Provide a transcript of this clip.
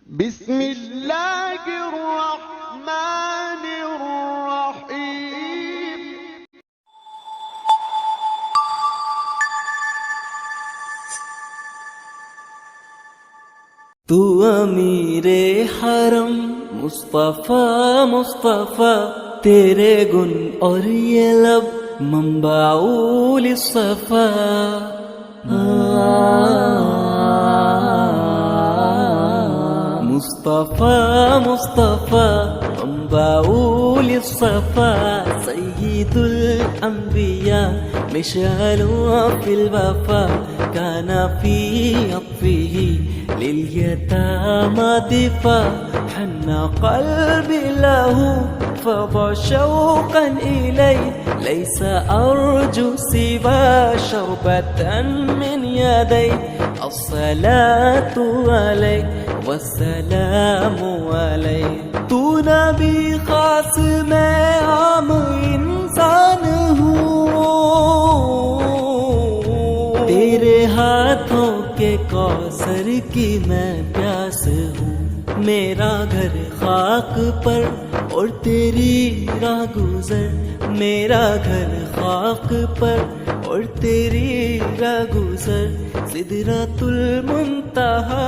बिस्मिल्लाहिर रहमानिर रहीम। तू अमीरे हरम मुस्तफा मुस्तफा, तेरे गुन और ये लब मंबाउल सफा। मुस्तफा मुस्तफा मंबाउल सफा, सय्यिदुल अंबिया मिशअलुन फिल वफा, काना फी अत्फिही लिल्यतामा दिफा, हन्ना क़ल्बी लहू फदा शौक़न इलैह, लैसा अर्जू सिवा शरबतन मिन यदैह, अस्सलातु अलैह वस्सलामु अलैह। तू नबी खास मैं आम इंसान हूँ, तेरे हाथों के कौसर की मैं प्यास हूँ। मेरा घर खाक पर और तेरी राह गुजर, मेरा घर खाक पर और तेरी राह गुजर, सिदरतुल मुंतहा